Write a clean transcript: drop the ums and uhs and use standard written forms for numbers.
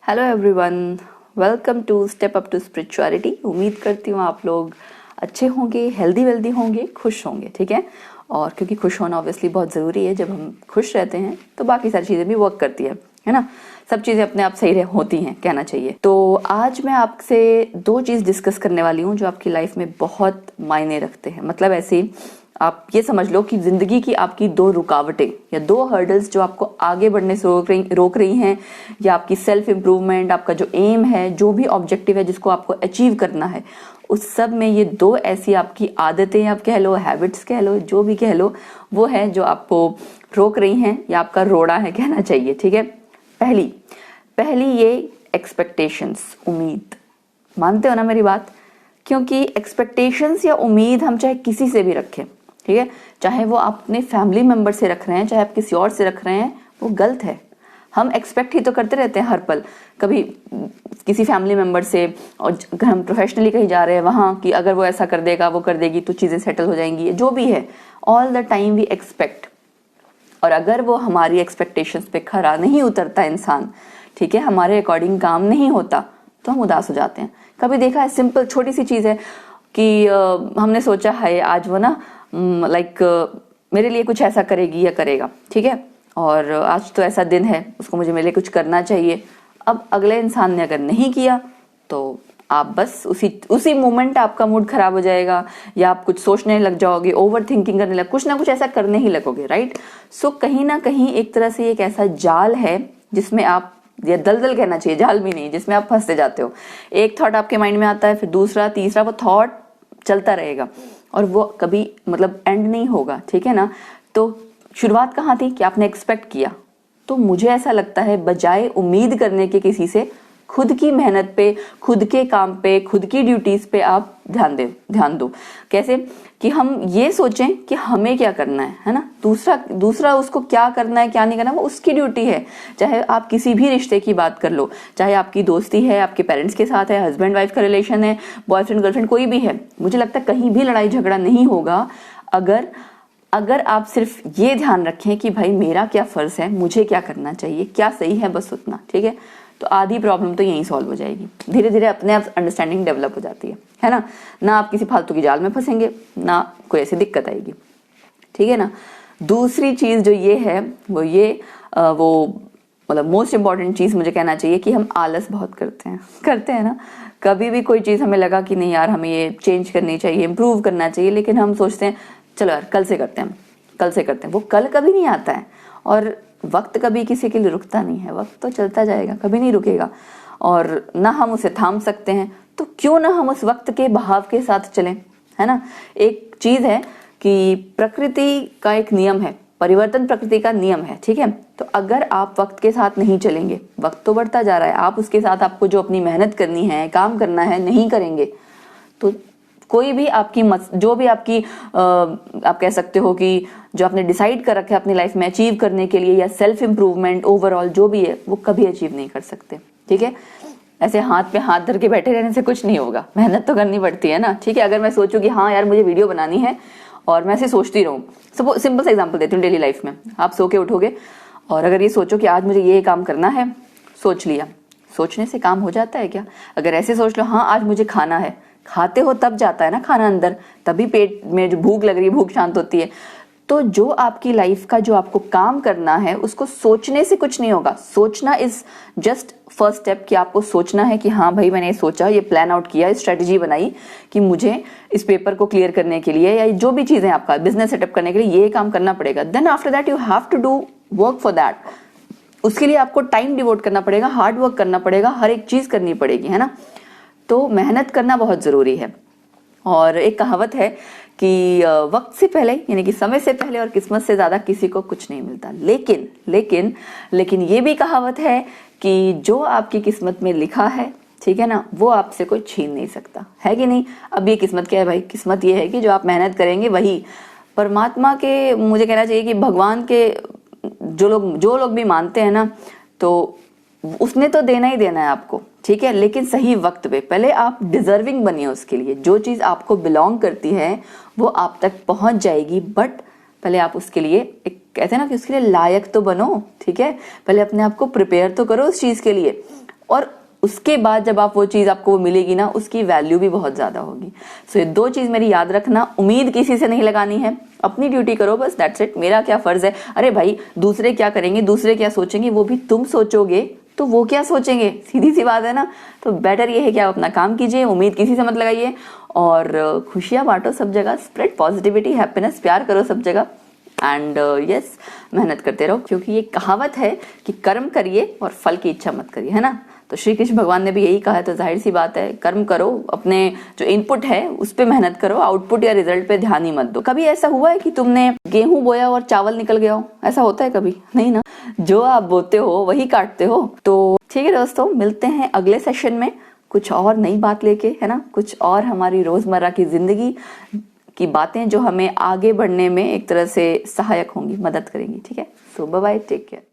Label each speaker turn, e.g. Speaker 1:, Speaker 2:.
Speaker 1: Hello everyone, welcome to step up to spirituality. उम्मीद करती हूँ आप लोग अच्छे होंगे, हेल्दी वेल्दी होंगे, खुश होंगे। ठीक है, और क्योंकि खुश होना ऑब्वियसली बहुत ज़रूरी है। जब हम खुश रहते हैं तो बाकी सारी चीज़ें भी वर्क करती है ना। सब चीज़ें अपने आप सही होती हैं, कहना चाहिए। तो आज मैं आपसे दो चीज़ डिस्कस करने वाली हूँ जो आपकी लाइफ में बहुत मायने रखते हैं। मतलब ऐसे आप ये समझ लो कि जिंदगी की आपकी दो रुकावटें या दो हर्डल्स जो आपको आगे बढ़ने से रोक रही हैं, या आपकी सेल्फ इम्प्रूवमेंट, आपका जो एम है, जो भी ऑब्जेक्टिव है जिसको आपको अचीव करना है, उस सब में ये दो ऐसी आपकी आदतें, आप कह लो, हैबिट्स कह लो, जो भी कह लो, वो है जो आपको रोक रही हैं या आपका रोड़ा है, कहना चाहिए। ठीक है, पहली ये एक्सपेक्टेशंस, उम्मीद। मानते हो ना मेरी बात? क्योंकि एक्सपेक्टेशंस या उम्मीद हम चाहे किसी से भी रखें, ठीक है, चाहे वो आप अपने फैमिली मेंबर से रख रहे हैं, चाहे आप किसी और से रख रहे हैं, वो गलत है। हम एक्सपेक्ट ही तो करते रहते हैं हर पल, कभी किसी फैमिली मेंबर से, और अगर हम प्रोफेशनली कहीं जा रहे हैं वहां कि अगर वो ऐसा कर देगा, वो कर देगी तो चीजें सेटल हो जाएंगी, जो भी है। All the time we expect, और अगर वो हमारी एक्सपेक्टेशंस पे खरा नहीं उतरता इंसान, ठीक है, हमारे अकॉर्डिंग काम नहीं होता, तो हम उदास हो जाते हैं। कभी देखा है, सिंपल छोटी सी चीज है कि हमने सोचा है आज वो ना मेरे लिए कुछ ऐसा करेगी या करेगा, ठीक है, और आज तो ऐसा दिन है, उसको मुझे मेरे लिए कुछ करना चाहिए। अब अगले इंसान ने अगर नहीं किया तो आप बस उसी मोमेंट आपका मूड खराब हो जाएगा, या आप कुछ सोचने लग जाओगे, ओवर थिंकिंग करने लग, कुछ ना कुछ ऐसा करने ही लगोगे, राइट। सो कहीं ना कहीं एक तरह से एक ऐसा जाल है जिसमें आप, या दलदल कहना चाहिए, जाल भी नहीं, जिसमें आप फंसते जाते हो। एक थॉट आपके माइंड में आता है, फिर दूसरा, तीसरा, वो थॉट चलता रहेगा और वो कभी मतलब एंड नहीं होगा, ठीक है ना। तो शुरुआत कहाँ थी कि आपने एक्सपेक्ट किया। तो मुझे ऐसा लगता है बजाय उम्मीद करने के किसी से, खुद की मेहनत पे, खुद के काम पे, खुद की ड्यूटीज पे आप ध्यान दो। कैसे कि हम ये सोचें कि हमें क्या करना है ना। दूसरा उसको क्या करना है, क्या नहीं करना, वो उसकी ड्यूटी है। चाहे आप किसी भी रिश्ते की बात कर लो, चाहे आपकी दोस्ती है, आपके पेरेंट्स के साथ है, हस्बैंड वाइफ का रिलेशन है, बॉयफ्रेंड गर्लफ्रेंड, कोई भी है, मुझे लगता है कहीं भी लड़ाई झगड़ा नहीं होगा अगर आप सिर्फ ये ध्यान रखें कि भाई मेरा क्या फर्ज है, मुझे क्या करना चाहिए, क्या सही है, बस उतना, ठीक है। तो आधी प्रॉब्लम तो यहीं सॉल्व हो जाएगी। धीरे धीरे अपने आप अंडरस्टैंडिंग डेवलप हो जाती है ना आप किसी फालतू की जाल में फंसेंगे, ना कोई ऐसी दिक्कत आएगी, ठीक है ना। दूसरी चीज जो ये है वो मतलब मोस्ट इंपॉर्टेंट चीज मुझे कहना चाहिए कि हम आलस बहुत करते हैं ना। कभी भी कोई चीज हमें लगा कि नहीं यार, हमें ये चेंज करनी चाहिए, इंप्रूव करना चाहिए, लेकिन हम सोचते हैं चलो यार कल से करते हैं। वो कल कभी नहीं आता है, और वक्त कभी किसी के लिए रुकता नहीं है। वक्त तो चलता जाएगा, कभी नहीं रुकेगा, और ना हम उसे थाम सकते हैं। तो क्यों ना हम उस वक्त के बहाव के साथ चलें, है ना। एक चीज है कि प्रकृति का एक नियम है, परिवर्तन प्रकृति का नियम है, ठीक है। तो अगर आप वक्त के साथ नहीं चलेंगे, वक्त तो बढ़ता जा रहा है, आप उसके साथ आपको जो अपनी मेहनत करनी है, काम करना है, नहीं करेंगे, तो कोई भी आपकी जो भी आपकी आप कह सकते हो कि जो आपने डिसाइड कर रखा है अपनी लाइफ में अचीव करने के लिए, या सेल्फ इंप्रूवमेंट ओवरऑल जो भी है, वो कभी अचीव नहीं कर सकते, ठीक है। ऐसे हाथ पे हाथ धर के बैठे रहने से कुछ नहीं होगा, मेहनत तो करनी पड़ती है ना, ठीक है। अगर मैं सोचूं कि हाँ यार मुझे वीडियो बनानी है, और मैं ऐसे सोचती रहूं, सिंपल सा एग्जांपल देती हूँ, डेली लाइफ में आप सो के उठोगे और अगर ये सोचो कि आज मुझे ये काम करना है, सोच लिया, सोचने से काम हो जाता है क्या? अगर ऐसे सोच लो हाँ आज मुझे खाना है, खाते हो तब जाता है ना खाना अंदर, तभी पेट में जो भूख लग रही है, भूख शांत होती है। तो जो आपकी लाइफ का जो आपको काम करना है, उसको सोचने से कुछ नहीं होगा। सोचना इज जस्ट फर्स्ट स्टेप, कि आपको सोचना है कि हाँ भाई मैंने सोचा, ये प्लान आउट किया, स्ट्रेटेजी बनाई कि मुझे इस पेपर को क्लियर करने के लिए, या जो भी चीजें आपका बिजनेस सेटअप करने के लिए ये काम करना पड़ेगा। Then after that you have to do work for that. उसके लिए आपको टाइम डिवोट करना पड़ेगा, हार्ड वर्क करना पड़ेगा, हर एक चीज करनी पड़ेगी, है ना। तो मेहनत करना बहुत जरूरी है। और एक कहावत है कि वक्त से पहले, यानी कि समय से पहले और किस्मत से ज्यादा किसी को कुछ नहीं मिलता। लेकिन ये भी कहावत है कि जो आपकी किस्मत में लिखा है, ठीक है ना, वो आपसे कोई छीन नहीं सकता, है कि नहीं। अब ये किस्मत क्या है भाई? किस्मत ये है कि जो आप मेहनत करेंगे वही परमात्मा के, मुझे कहना चाहिए कि भगवान के, जो लोग भी मानते हैं ना, तो उसने तो देना ही देना है आपको, ठीक है। लेकिन सही वक्त पे, पहले आप डिजर्विंग बनिए उसके लिए। जो चीज आपको बिलोंग करती है वो आप तक पहुंच जाएगी, बट पहले आप उसके लिए, एक कहते हैं ना कि उसके लिए लायक तो बनो, ठीक है। पहले अपने आप को प्रिपेयर तो करो उस चीज के लिए। और उसके बाद जब आप वो चीज आपको मिलेगी ना, उसकी वैल्यू भी बहुत ज्यादा होगी। सो ये 2 चीज मेरी याद रखना, उम्मीद किसी से नहीं लगानी है, अपनी ड्यूटी करो बस, दैट्स इट। मेरा क्या फर्ज है, अरे भाई दूसरे क्या करेंगे, दूसरे क्या सोचेंगे, वो भी तुम सोचोगे तो वो क्या सोचेंगे, सीधी सी बात है ना। तो बेटर ये है कि आप अपना काम कीजिए, उम्मीद किसी से मत लगाइए और खुशियां बांटो सब जगह, स्प्रेड पॉजिटिविटी, हैप्पीनेस, प्यार करो सब जगह एंड यस मेहनत करते रहो, क्योंकि ये कहावत है कि कर्म करिए और फल की इच्छा मत करिए, है ना। तो श्री कृष्ण भगवान ने भी यही कहा है, तो जाहिर सी बात है कर्म करो, अपने जो इनपुट है उस पे मेहनत करो, आउटपुट या रिजल्ट पे ध्यान ही मत दो। कभी ऐसा हुआ है कि तुमने गेहूं बोया और चावल निकल गया हो, ऐसा होता है कभी? नहीं ना, जो आप बोते हो वही काटते हो। तो ठीक है दोस्तों, मिलते हैं अगले सेशन में कुछ और नई बात लेके, है ना, कुछ और हमारी रोजमर्रा की जिंदगी की बातें जो हमें आगे बढ़ने में एक तरह से सहायक होंगी, मदद करेंगी। ठीक है, सो बाय बाय, टेक केयर।